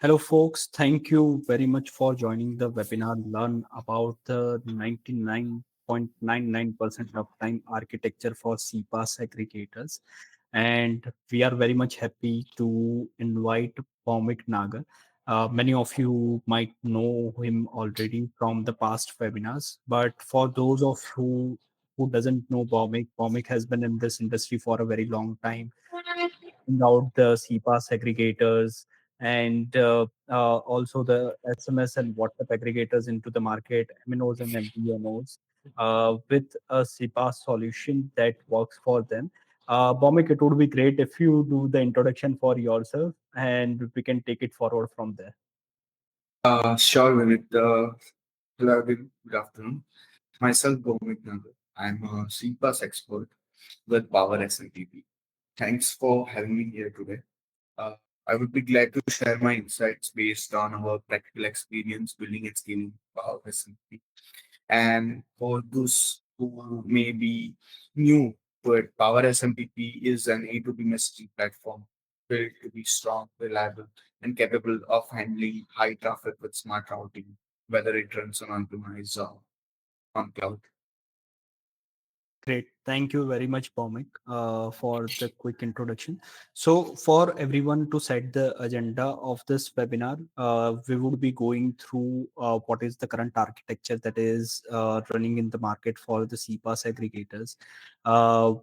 Hello, folks. Thank you very much for joining the webinar. Learn about the 99.99% uptime architecture for CpaaS aggregators. And we are very much happy to invite Bhaumik Nagar. Many of you might know him already from the past webinars, but for those of who doesn't know Bhaumik, Bhaumik has been in this industry for a very long time out the CpaaS aggregators and also the SMS and WhatsApp aggregators into the market, MNOs and MVNOs, with a CpaaS solution that works for them. Bhaumik, it would be great if you do the introduction for yourself and we can take it forward from there. Sure, Vinit. Hello, good afternoon. Myself, Bhaumik Nagar. I'm a CpaaS expert with PowerSMPP. Thanks for having me here today. Uh, I would be glad to share my insights based on our practical experience building and scaling PowerSMPP. And for those who may be new to it, PowerSMPP is an A2P messaging platform built to be strong, reliable, and capable of handling high traffic with smart routing, whether it runs on on-premise or on cloud. Great. Thank you very much, Bhaumik, for the quick introduction. So, for everyone to set the agenda of this webinar, we would be going through what is the current architecture that is running in the market for the CPaaS aggregators.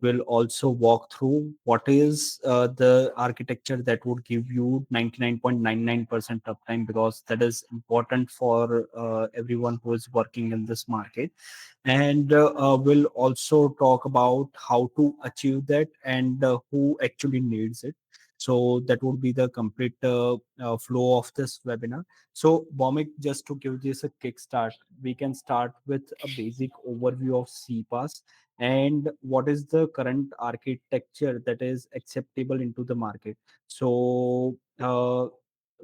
We'll also walk through what is the architecture that would give you 99.99% uptime because that is important for everyone who is working in this market, and we'll also talk about how to achieve that and who actually needs it. So that would be the complete flow of this webinar. So Bhaumik, just to give this a kickstart, we can start with a basic overview of CPaaS and what is the current architecture that is acceptable into the market. So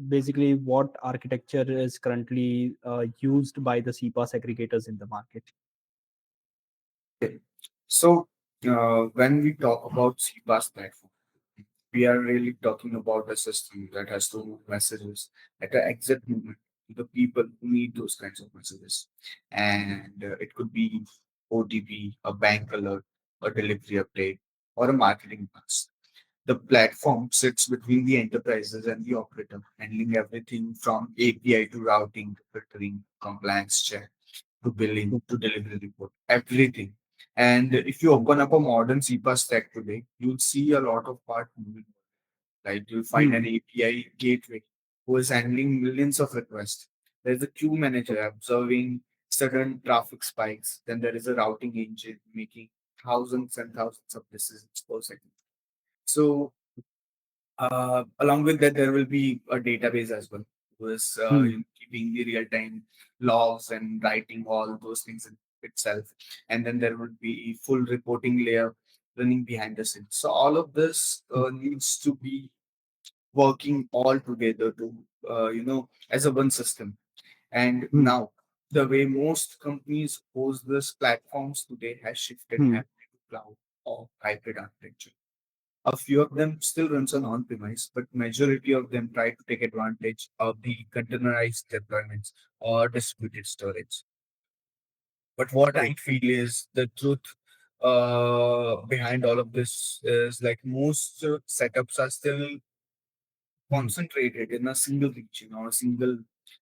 basically, what architecture is currently used by the CPaaS aggregators in the market? Okay. So, when we talk about CPaaS platform, we are really talking about a system that has to move messages at the exact moment to the people who need those kinds of messages. And it could be OTP, a bank alert, a delivery update, or a marketing blast. The platform sits between the enterprises and the operator, handling everything from API to routing, to filtering, compliance check, to billing, to delivery report, everything. And if you open up a modern CPaaS stack today, you'll see a lot of part moving. Like you'll find an Hmm. API gateway who is handling millions of requests. There's a queue manager observing sudden traffic spikes. Then there is a routing engine making thousands and thousands of decisions per second. So along with that, there will be a database as well, who is Hmm. keeping the real-time logs and writing all those things in itself. And then there would be full reporting layer running behind the scenes. So all of this needs to be working all together to as a one system. And Hmm. now the way most companies host these platforms today has shifted Hmm. heavily to cloud or hybrid architecture. A few of them still runs on on-premise, but majority of them try to take advantage of the containerized deployments or distributed storage. But what I Great. feel is the truth behind all of this is like most setups are still Hmm. concentrated in a single region or a single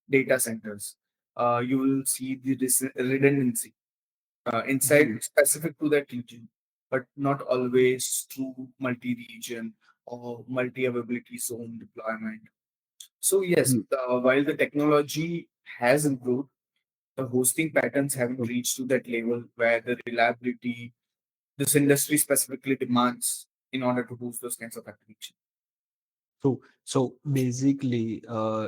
data centers. You will see the redundancy Hmm. inside specific to that region, but not always through multi-region or multi-availability zone deployment. So yes, Hmm. while the technology has improved, the hosting patterns haven't reached to that level where the reliability this industry specifically demands in order to host those kinds of applications. So basically,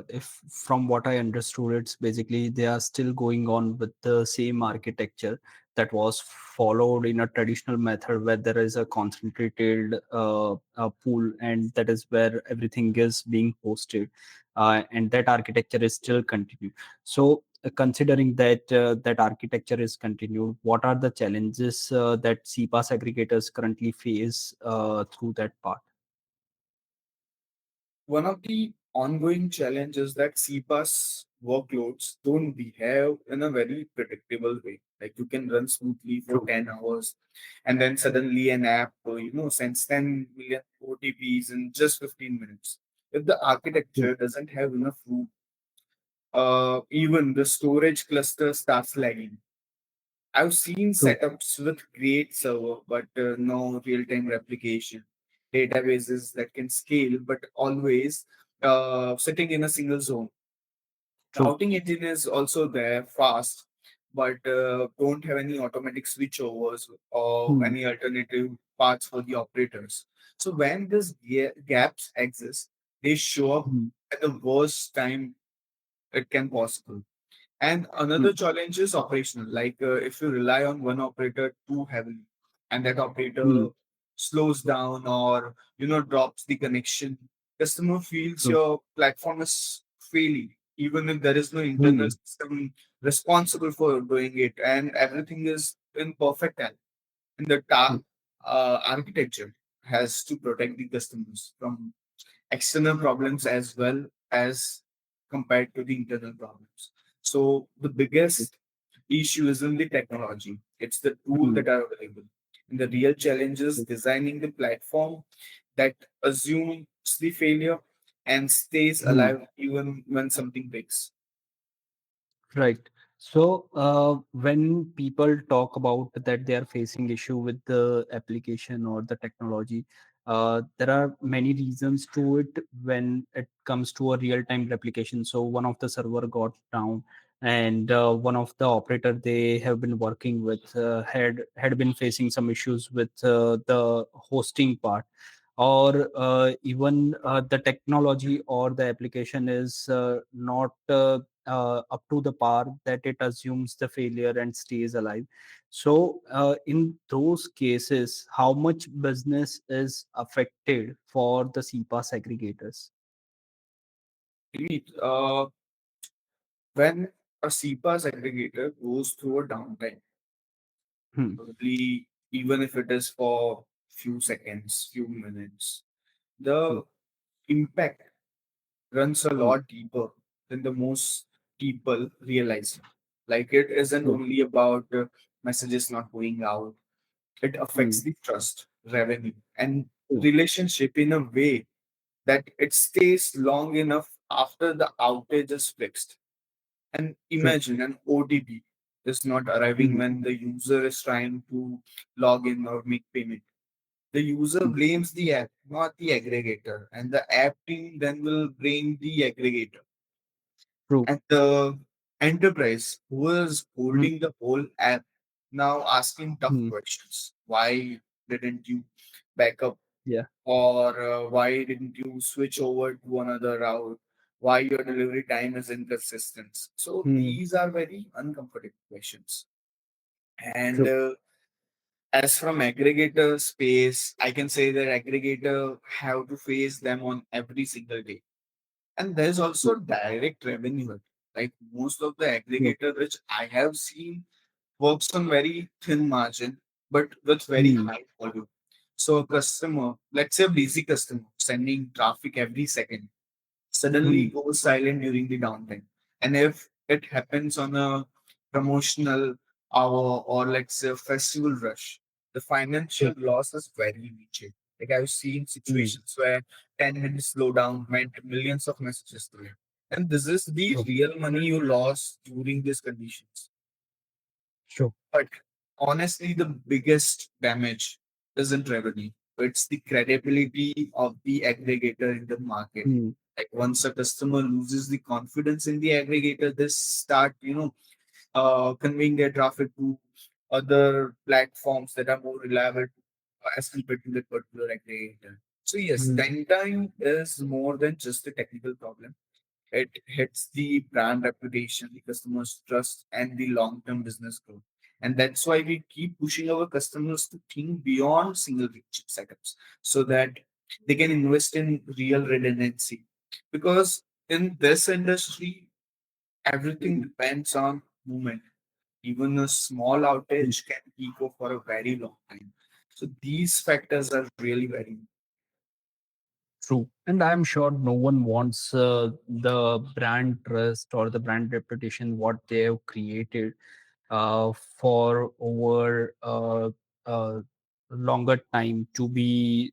if from what I understood, it's basically they are still going on with the same architecture that was followed in a traditional method where there is a concentrated pool, and that is where everything is being hosted, and that architecture is still continued. So considering that that architecture is continued, what are the challenges that CPaaS aggregators currently face through that part? One of the ongoing challenge is that CPaaS workloads don't behave in a very predictable way. Like you can run smoothly for True. 10 hours and then suddenly an app, sends 10 million OTPs in just 15 minutes. If the True. architecture doesn't have enough room, even the storage cluster starts lagging. I've seen True. setups with great server, but no real-time replication. Databases that can scale, but always sitting in a single zone. True. Routing engine is also there, fast, but don't have any automatic switchovers or Hmm. any alternative paths for the operators. So when these gaps exist, they show up Hmm. at the worst time it can possible. And another Hmm. challenge is operational. Like if you rely on one operator too heavily, and that operator Hmm. slows down or drops the connection, customer feels True. your platform is failing, even if there is no internal Hmm. system responsible for doing it, and everything is in perfect health. And the architecture has to protect the customers from external problems as well as compared to the internal problems. So the True. biggest issue isn't the technology, it's the tool Hmm. that are available. And the real challenge is True. designing the platform that assumes the failure and stays Hmm. alive even when something breaks. Right. So, when people talk about that they are facing issue with the application or the technology, there are many reasons to it when it comes to a real-time replication. So, one of the server got down, and one of the operator they have been working with had been facing some issues with the hosting part, or even the technology or the application is not up to the par that it assumes the failure and stays alive. So, in those cases, how much business is affected for the CPaaS aggregators? Indeed, when a CPaaS aggregator goes through a downtime, Hmm. probably even if it is for few seconds, few minutes, the True. impact runs a Hmm. lot deeper than the most people realize. Like it isn't True. only about messages not going out, it Hmm. affects the trust, revenue, and True. relationship in a way that it stays long enough after the outage is fixed. And True. imagine an OTP is not arriving Hmm. when the user is trying to log in or make payment. The user Hmm. blames the app, not the aggregator, and the app team then will blame the aggregator. True. And the enterprise who is Hmm. holding the whole app now asking tough Hmm. questions. Why didn't you back up? Yeah. Or why didn't you switch over to another route? Why your delivery time is inconsistent? So Hmm. these are very uncomfortable questions. And True. as from aggregator space, I can say that aggregator have to face them on every single day. And there's True. also direct revenue. Like most of the True. aggregator which I have seen works on very thin margin, but with very Hmm. high volume. So a customer, let's say a busy customer, sending traffic every second, suddenly Hmm. goes silent during the downtime. And if it happens on a promotional hour or let's say a festival rush, the financial True. loss is very immediate. Like I've seen Hmm. situations where 10 minutes slowdown meant millions of messages through it. And this is the True. real money you lost during these conditions. True. But honestly, the biggest damage isn't revenue. It's the credibility of the aggregator in the market. Hmm. Like once a customer loses the confidence in the aggregator, they start, conveying their traffic to other platforms that are more reliable as compared to that particular aggregator. So yes, Hmm. downtime is more than just a technical problem. It hits the brand reputation, the customer's trust, and the long term business growth. And that's why we keep pushing our customers to think beyond single chip setups so that they can invest in real redundancy. Because in this industry, everything depends on movement. Even a small Hmm. outage can echo for a very long time. So these factors are really very True. And I'm sure no one wants the brand trust or the brand reputation what they have created for over longer time to be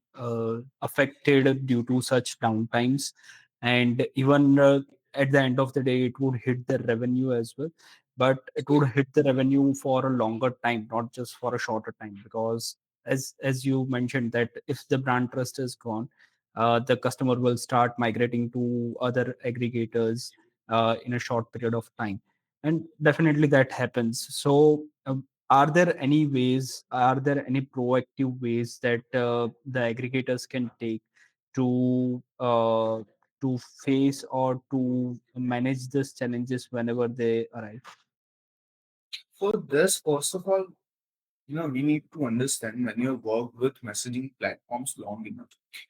affected due to such downtimes. And even at the end of the day, it would hit the revenue as well. But it would hit the revenue for a longer time, not just for a shorter time. Because as you mentioned, that if the brand trust is gone, the customer will start migrating to other aggregators in a short period of time, and definitely that happens. So are there any proactive ways that the aggregators can take to face or to manage these challenges whenever they arise? For this, first of all, we need to understand when you work with messaging platforms long enough,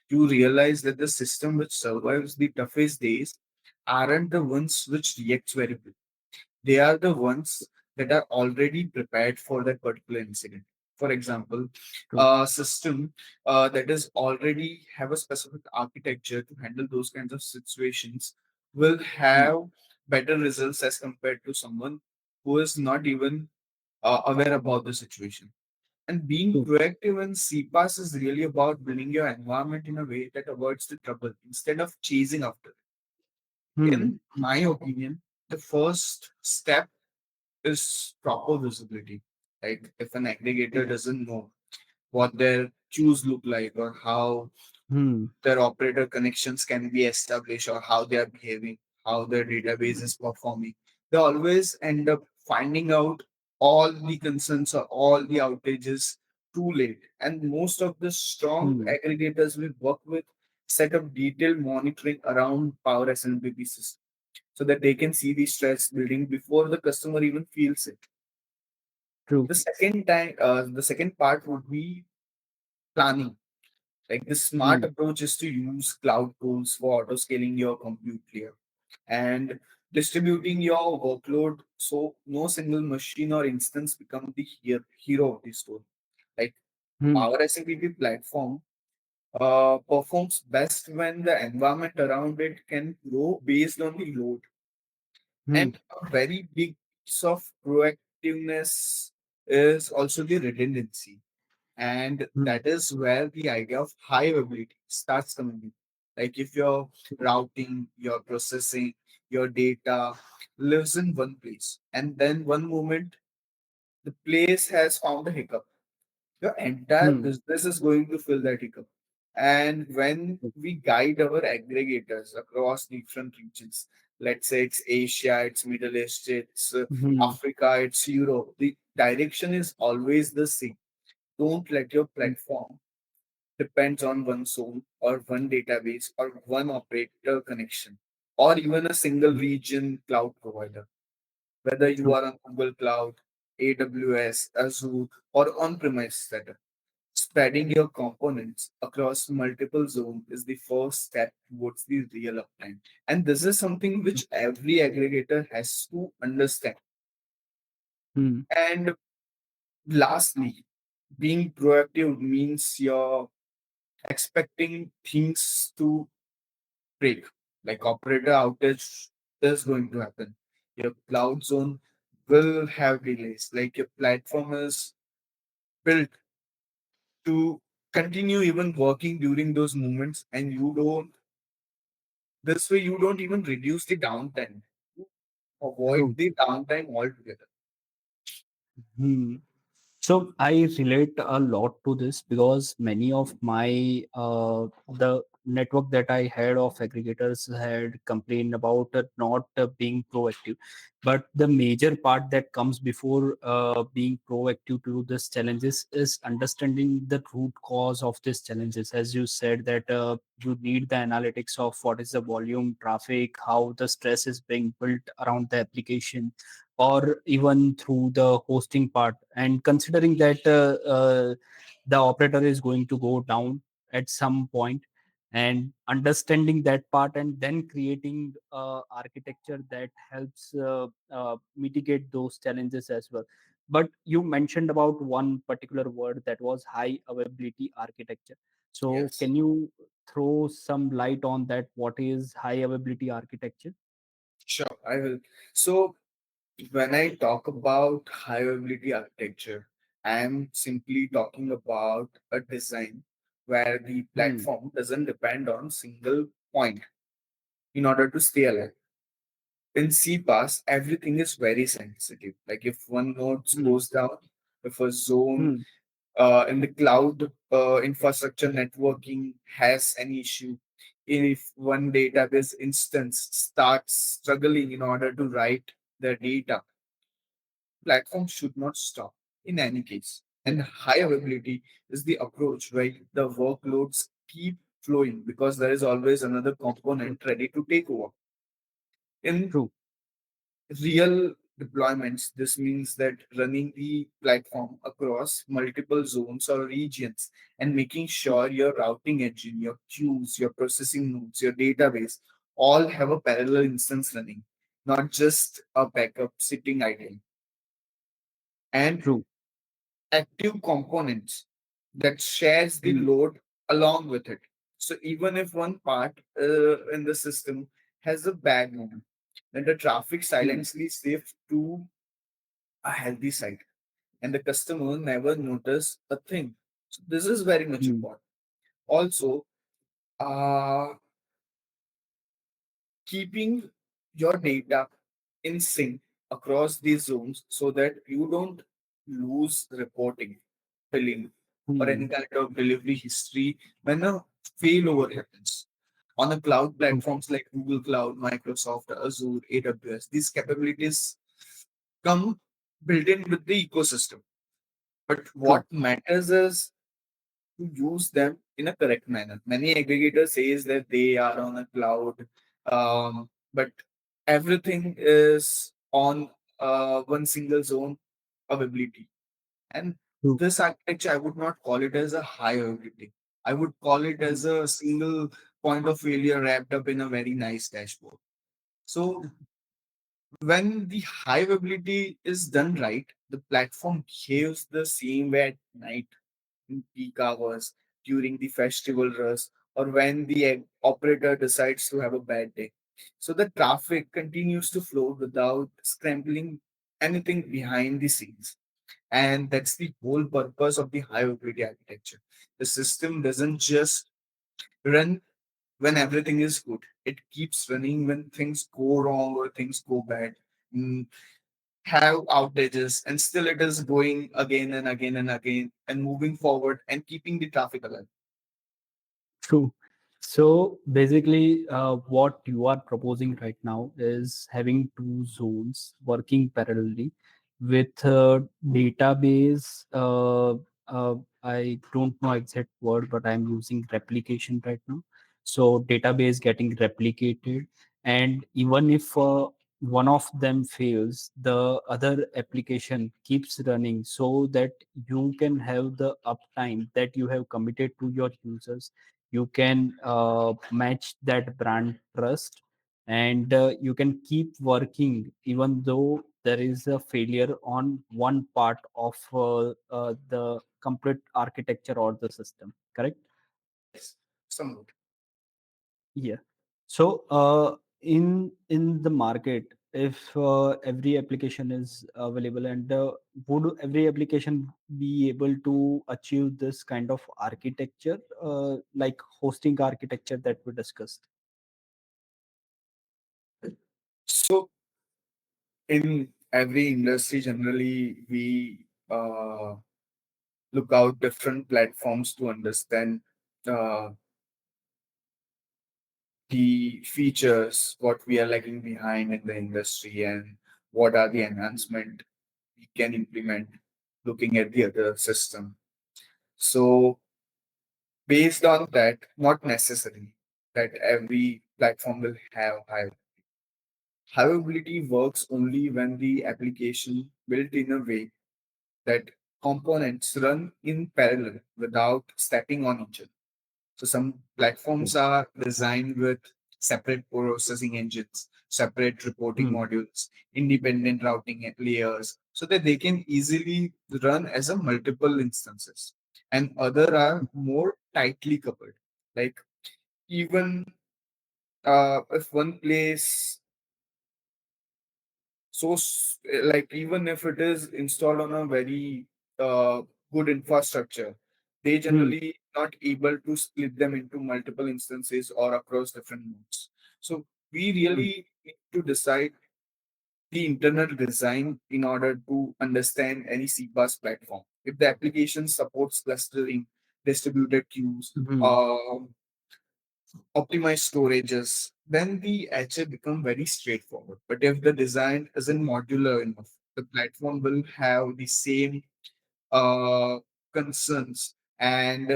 you realize that the system which survives the toughest days aren't the ones which reacts very quickly. They are the ones that are already prepared for that particular incident. For example, True. a system that is already have a specific architecture to handle those kinds of situations will Hmm. have better results as compared to someone who is not even aware about the situation. And being True. proactive in CPaaS is really about building your environment in a way that avoids the trouble instead of chasing after it. Hmm. In my opinion, the first step is proper visibility. Like if an aggregator doesn't know what their queues look like or how Hmm. their operator connections can be established or how they are behaving, how their database is performing, they always end up finding out all the concerns or all the outages too late. And most of the strong Hmm. aggregators we work with set up detailed monitoring around PowerSMPP system so that they can see the stress building before the customer even feels it. True. The second part would be planning. Like the smart Hmm. approach is to use cloud tools for auto scaling your compute layer and distributing your workload so no single machine or instance become the hero of the story. Like Hmm. our SMPP platform performs best when the environment around it can grow based on the load. Hmm. And a very big piece of proactiveness is also the redundancy. And Hmm. that is where the idea of high availability starts coming in. Like if your routing, your processing, your data lives in one place, and then one moment the place has found a hiccup, your entire Hmm. business is going to fill that hiccup. And when we guide our aggregators across different regions, let's say it's Asia, it's Middle East, it's Hmm. Africa, it's Europe, the direction is always the same. Don't let your Hmm. platform depends on one zone or one database or one operator connection or even a single region cloud provider. Whether you True. are on Google Cloud, AWS, Azure, or on-premise setup, spreading your components across multiple zones is the first step towards the real uptime. And this is something which every aggregator has to understand. Hmm. And lastly, being proactive means you're expecting things to break, like operator outage is going to happen. Your cloud zone will have delays, like your platform is built to continue even working during those moments, and you don't, this way, you don't even reduce the downtime, avoid True. the downtime altogether. Hmm. So I relate a lot to this because many of my the network that I had of aggregators had complained about not being proactive. But the major part that comes before being proactive to these challenges is understanding the root cause of these challenges. As you said that you need the analytics of what is the volume, traffic, how the stress is being built around the application, or even through the hosting part, and considering that the operator is going to go down at some point, and understanding that part, and then creating architecture that helps mitigate those challenges as well. But you mentioned about one particular word, that was high availability architecture. So Yes. can you throw some light on that? What is high availability architecture? Sure, I will. So when I talk about high availability architecture, I am simply talking about a design where the Hmm. platform doesn't depend on single point in order to stay alive. In CPaaS, everything is very sensitive. Like if one node Hmm. goes down, if a zone Hmm. in the cloud infrastructure networking has an issue, if one database instance starts struggling in order to write the data, platform should not stop in any case. And high availability is the approach where the workloads keep flowing because there is always another component ready to take over. In True. real deployments, this means that running the platform across multiple zones or regions and making Hmm. sure your routing engine, your queues, your processing nodes, your database all have a parallel instance running, not just a backup sitting idle. And True. active components that shares the Hmm. load along with it. So even if one part in the system has a bad moment, then the traffic Hmm. silently shifts to a healthy side, and the customer never notice a thing. So this is very much Hmm. important. Also, uh, keeping your data in sync across these zones so that you don't lose reporting, filling, or any Hmm. kind of delivery history when a failover happens. On the cloud True. platforms like Google Cloud, Microsoft, Azure, AWS, these capabilities come built in with the ecosystem. But what True. matters is to use them in a correct manner. Many aggregators says that they are on a cloud, but everything is on one single zone availability. And True. this architecture, I would not call it as a high availability. I would call it Hmm. as a single point of failure wrapped up in a very nice dashboard. So when the high availability is done right, the platform behaves the same way at night in peak hours, during the festival rush, or when the operator decides to have a bad day. So the traffic continues to flow without scrambling anything behind the scenes. And that's the whole purpose of the high availability architecture. The system doesn't just run when everything is good, it keeps running when things go wrong or things go bad. Mm, have outages, and still it is going again and again and again and moving forward and keeping the traffic alive. True. So basically, what you are proposing right now is having two zones working parallelly with database. I don't know exact word, but I'm using replication right now. So database getting replicated, and even if one of them fails, the other application keeps running, so that you can have the uptime that you have committed to your users. You can match that brand trust, and you can keep working even though there is a failure on one part of the complete architecture or the system, correct? Yes, somewhat. Yeah. So in the market, if every application is available, and would every application be able to achieve this kind of architecture, like hosting architecture that we discussed? So in every industry, generally we look out different platforms to understand uh, the features, what we are lagging behind in the industry, and what are the enhancement we can implement looking at the other system. So based on that, not necessary that every platform will have high. Availability works only when the application built in a way that components run in parallel without stepping on each other. So some platforms are designed with separate processing engines, separate reporting Hmm. modules, independent routing layers, so that they can easily run as a multiple instances. And other are more tightly coupled. Like even if one place, like even if it is installed on a very uh, good infrastructure, they Hmm. generally not able to split them into multiple instances or across different nodes. So we Hmm. really need to decide the internal design in order to understand any CPaaS platform. If the application supports clustering, distributed queues, Hmm. optimized storages, then the HA become very straightforward. But if the design isn't modular enough, the platform will have the same uh, concerns. And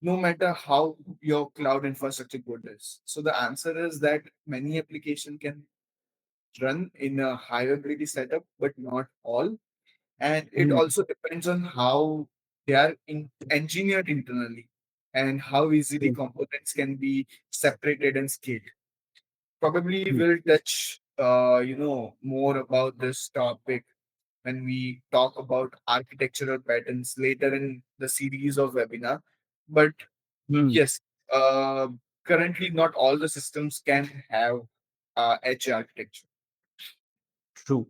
no matter how your cloud infrastructure good is. So the answer is that many application can run in a high availability setup, but not all. And it Hmm. also depends on how they are engineered internally and how easily True. components can be separated and scaled. Probably Hmm. we'll touch more about this topic when we talk about architectural patterns later in the series of webinar. But Hmm. yes, uh, currently not all the systems can have edge architecture. True.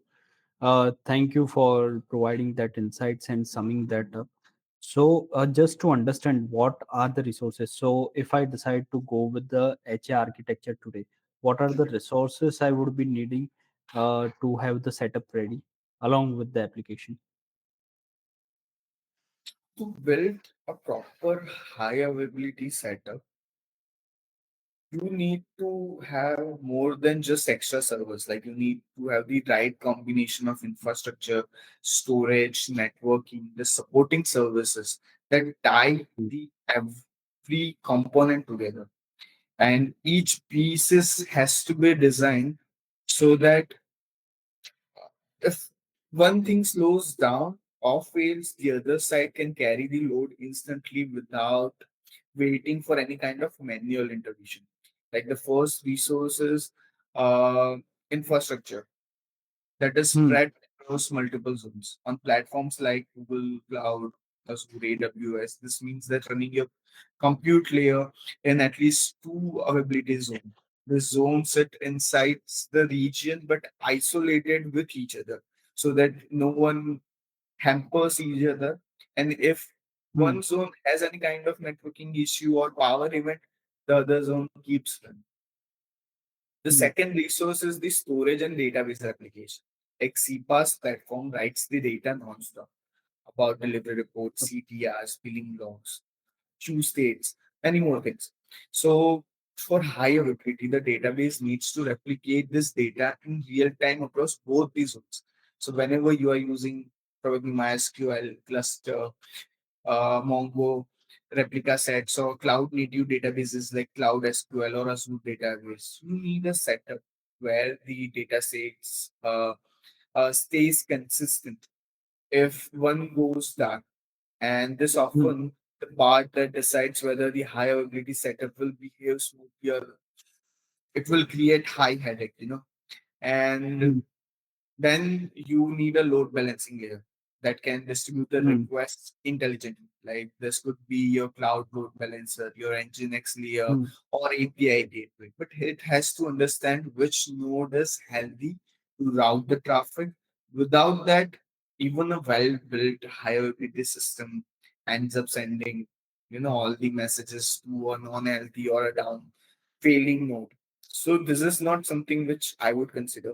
Thank you for providing that insights and summing that up. So, just to understand what are the resources. So, if I decide to go with the HA architecture today, what are the resources I would be needing to have the setup ready along with the application? To build a proper high availability setup, you need to have more than just extra servers. Like you need to have the right combination of infrastructure, storage, networking, the supporting services that tie Hmm. the every component together. And each pieces has to be designed so that if one thing slows down or fails, the other side can carry the load instantly without waiting for any kind of manual intervention. Like the first resources, infrastructure that is Hmm. spread across multiple zones on platforms like Google Cloud, Azure, AWS. This means that running your compute layer in at least two availability zones. The zones sit inside the region but isolated with each other so that no one hampers each other. And if Hmm. one zone has any kind of networking issue or power event, the other zone keeps running. The Hmm. second resource is the storage and database application. Like CPaaS platform writes the data nonstop about delivery reports, CTRs, billing logs, queue states, many more things. So for high availability, the database needs to replicate this data in real time across both these zones. So whenever you are using probably MySQL cluster, Mongo replica sets or cloud native databases like Cloud SQL or Azure database, you need a setup where the data sets stays consistent. If one goes dark, and this Hmm. often the part that decides whether the high availability setup will behave smoothly or it will create high headache. And Hmm. then you need a load balancing layer that can distribute the Hmm. requests intelligently. Like this could be your cloud load balancer, your Nginx layer, Hmm. or API gateway. But it has to understand which node is healthy to route the traffic. Without that, even a well-built high availability system ends up sending, all the messages to a non-healthy or a down failing node. So this is not something which I would consider.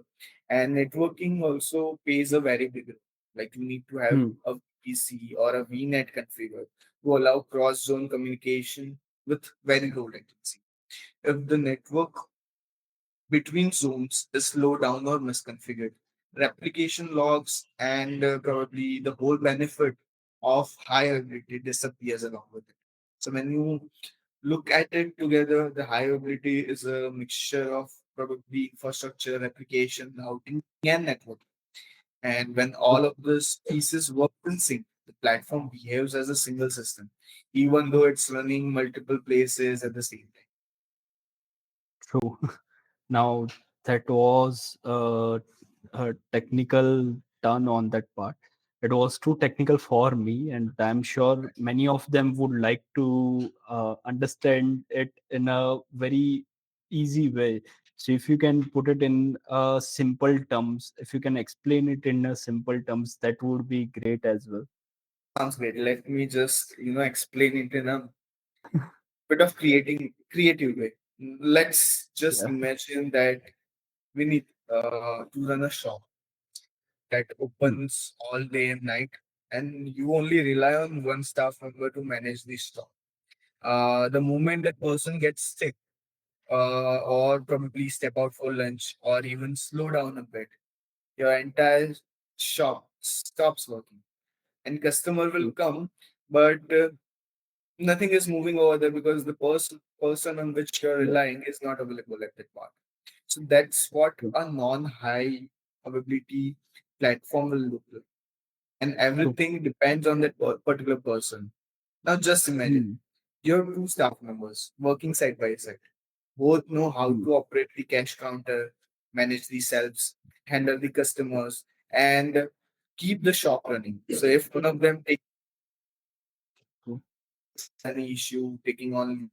And networking also plays a very big role. Like you need to have Hmm. a VPC or a VNet configured to allow cross-zone communication with very low latency. If the network between zones is slowed down or misconfigured, replication logs and probably the whole benefit of high availability disappears along with it. So when you look at it together, the high availability is a mixture of probably infrastructure, application, routing, and network. And when all of these pieces work in sync, the platform behaves as a single system, even though it's running multiple places at the same time. True. Now, that was a technical turn on that part. It was too technical for me, and I'm sure many of them would like to understand it in a very easy way. So, if you can put it in simple terms, if you can explain it in a simple terms, that would be great as well. Sounds great. Let me just, explain it in a bit of creating creative way. Let's just Yeah. imagine that we need to run a shop that Hmm. opens all day and night, and you only rely on one staff member to manage the stock. The moment that person gets sick, or probably step out for lunch, or even slow down a bit, your entire shop stops working, and customer will True. come, but nothing is moving over there because the person on which you're relying is not available at that part. So that's what True. a non-high availability platform will look like, and True. everything depends on that particular person. Now, just imagine Hmm. you have two staff members working side by side. Both know how Hmm. to operate the cash counter, manage the shelves, handle the customers, and keep the shop running. So, if one of them takes True. any issue, taking on,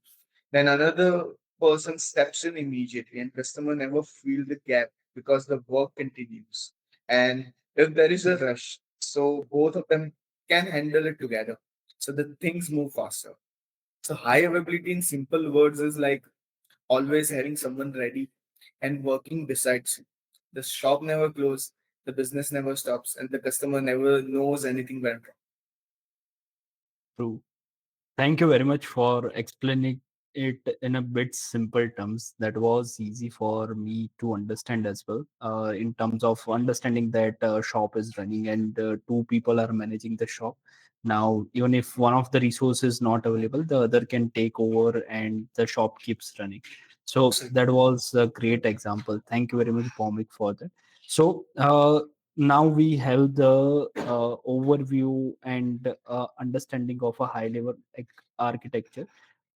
then another person steps in immediately, and customer never feel the gap because the work continues. And if there is a rush, so both of them can handle it together. So the things move faster. So high availability in simple words is like always having someone ready and working besides you. The shop never closes, the business never stops, and the customer never knows anything went wrong. True. Thank you very much for explaining it in a bit simple terms. That was easy for me to understand as well. In terms of understanding that shop is running and two people are managing the shop. Now, even if one of the resources is not available, the other can take over and the shop keeps running. So So that was a great example. Thank you very much, Pomik, for that. So now we have the overview and understanding of a high level architecture.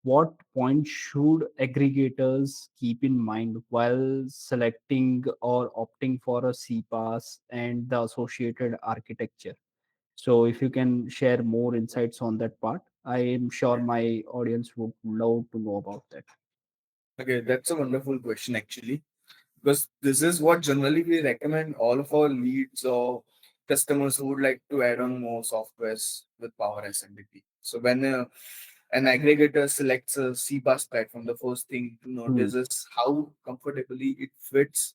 What point should aggregators keep in mind while selecting or opting for a CPaaS and the associated architecture? So if you can share more insights on that part, I am sure my audience would love to know about that. okay, that's a wonderful question actually, because this is what generally we recommend all of our leads or customers who would like to add on more softwares with Power SMPP. So when an aggregator selects a CPaaS platform, the first thing to Hmm. notice is how comfortably it fits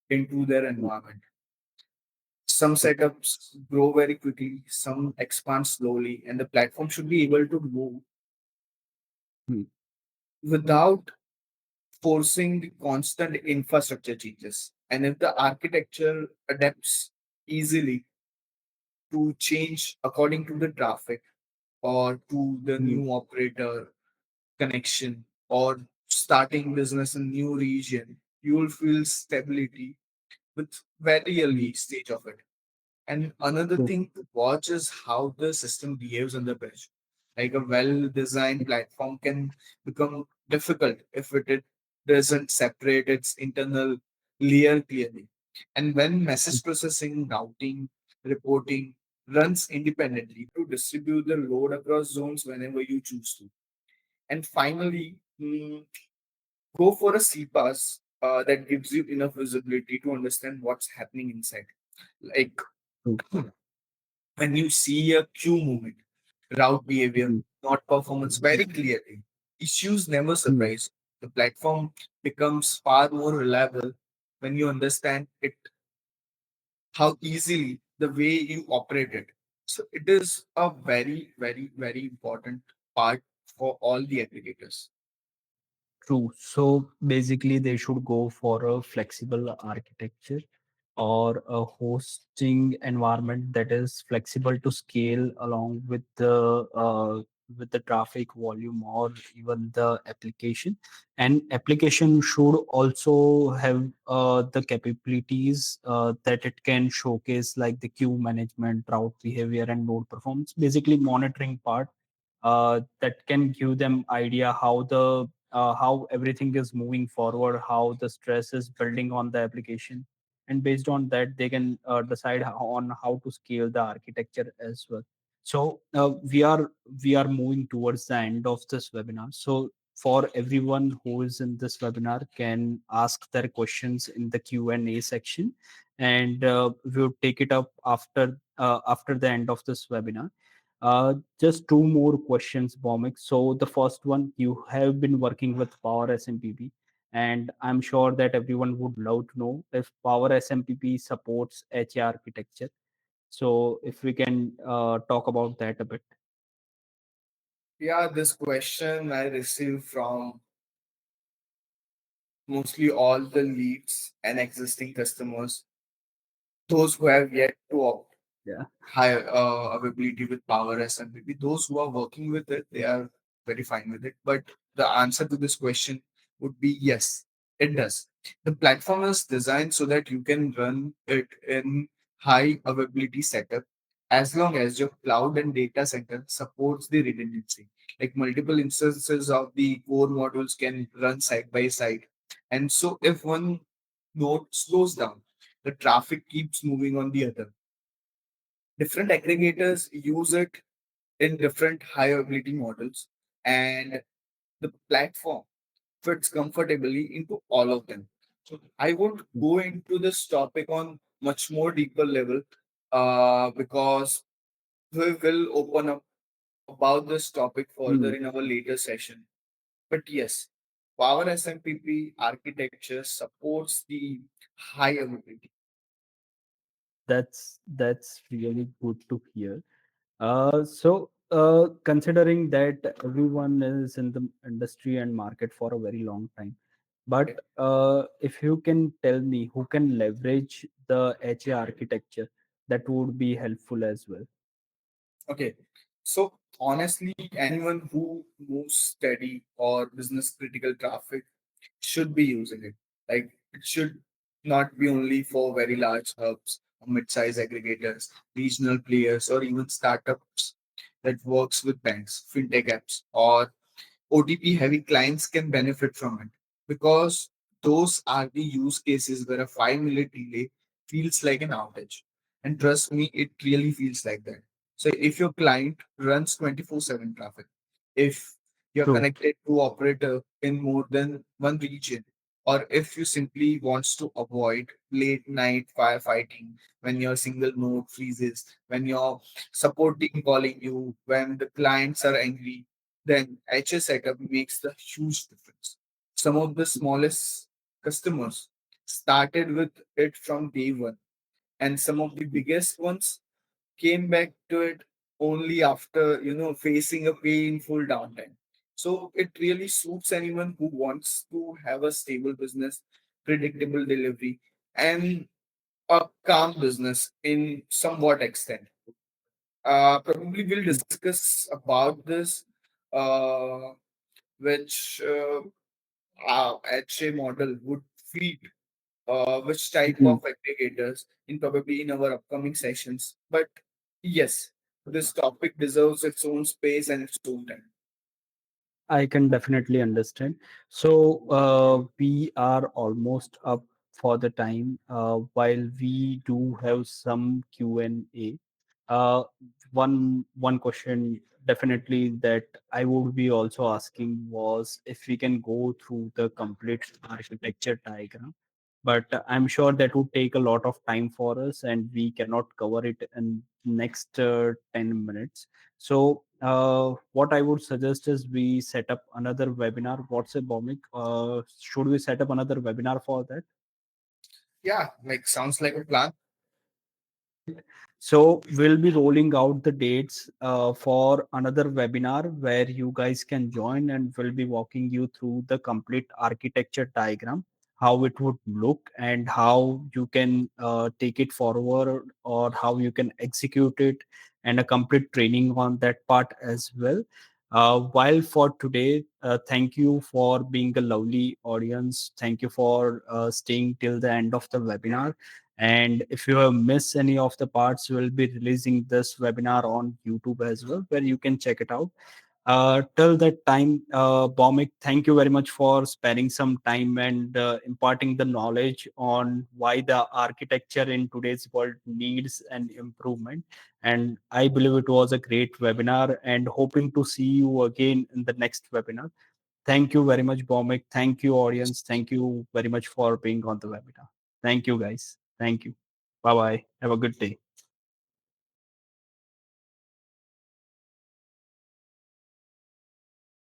into their Hmm. environment. Some setups grow very quickly, some expand slowly, and the platform should be able to move Hmm. without forcing the constant infrastructure changes. And if the architecture adapts easily to change according to the traffic or to the Hmm. new operator connection or starting business in new region, you will feel stability with very Hmm. early stage of it. And another True. thing to watch is how the system behaves under pressure. Like a well-designed platform can become difficult if it doesn't separate its internal layer clearly. And when message processing, routing, reporting runs independently to distribute the load across zones whenever you choose to. And finally, go for a CPaaS that gives you enough visibility to understand what's happening inside. Like True. when you see a queue movement, route behavior, Hmm. not performance very clearly, issues never Hmm. surprise. The platform becomes far more reliable when you understand it, how easily the way you operate it. So it is a very, very, very important part for all the aggregators. True. So basically, they should go for a flexible architecture or a hosting environment that is flexible to scale along with the traffic volume or even the application. And application should also have the capabilities that it can showcase, like the queue management, route behavior, and node performance. Basically, monitoring part that can give them idea how everything is moving forward, how the stress is building on the application. and based on that they can decide on how to scale the architecture as well. So we are moving towards the end of this webinar. So for everyone who is in this webinar can ask their questions in the Q&A section, and we'll take it up after the end of this webinar. Just two more questions, Bhaumik. So the first one, you have been working with Power SMPP, and I'm sure that everyone would love to know if Power SMPP supports HA architecture. So if we can talk about that a bit. Yeah, this question I received from mostly all the leads and existing customers, those who have yet to opt Yeah. high availability with Power SMPP. Those who are working with it, they are very fine with it. But the answer to this question would be yes, it does. The platform is designed so that you can run it in high availability setup as long as your cloud and data center supports the redundancy. Like multiple instances of the core modules can run side by side. And so if one node slows down, the traffic keeps moving on the other. Different aggregators use it in different high availability models, and the platform fits comfortably into all of them. So I won't go into this topic on much more deeper level because we will open up about this topic further Hmm. in our later session. But yes, Power SMPP architecture supports the high availability. That's really good to hear. Considering that everyone is in the industry and market for a very long time, but Okay. if you can tell me who can leverage the HA architecture, that would be helpful as well. Okay. So honestly, anyone who moves steady or business critical traffic should be using it. Like it should not be only for very large hubs or mid-size aggregators, regional players, or even startups that works with banks, fintech apps, or OTP heavy clients can benefit from it because those are the use cases where a 5 minute delay feels like an outage. And trust me, it really feels like that. So if your client runs 24/7 traffic, if you're True. connected to operator in more than one region, or if you simply wants to avoid late night firefighting when your single node freezes, when your support team calling you, when the clients are angry, then HS setup makes the huge difference. Some of the smallest customers started with it from day one, and some of the biggest ones came back to it only after facing a painful downtime. So it really suits anyone who wants to have a stable business, predictable delivery, and a calm business in somewhat extent. Probably we'll discuss about this, uh, which HA model would feed which type Mhm. of aggregators in probably in our upcoming sessions. But yes, this topic deserves its own space and its own time. I can definitely understand. So we are almost up for the time. While we do have some Q&A, uh, one question definitely that I would be also asking was if we can go through the complete architecture diagram, but I'm sure that would take a lot of time for us and we cannot cover it in next 10 minutes. So what I would suggest is we set up another webinar. What's a Bhaumik? Should we set up another webinar for that? Yeah, like sounds like a plan. Great. So we'll be rolling out the dates for another webinar where you guys can join, and we'll be walking you through the complete architecture diagram, how it would look and how you can take it forward or how you can execute it, and a complete training on that part as well. While for today, thank you for being a lovely audience. Thank you for staying till the end of the webinar. And if you have missed any of the parts, we'll be releasing this webinar on YouTube as well, where you can check it out. Till that time, Bhaumik, thank you very much for spending some time and imparting the knowledge on why the architecture in today's world needs an improvement. And I believe it was a great webinar, and hoping to see you again in the next webinar. Thank you very much, Bhaumik. Thank you, audience. Thank you very much for being on the webinar. Thank you, guys. Thank you. Bye bye. Have a good day.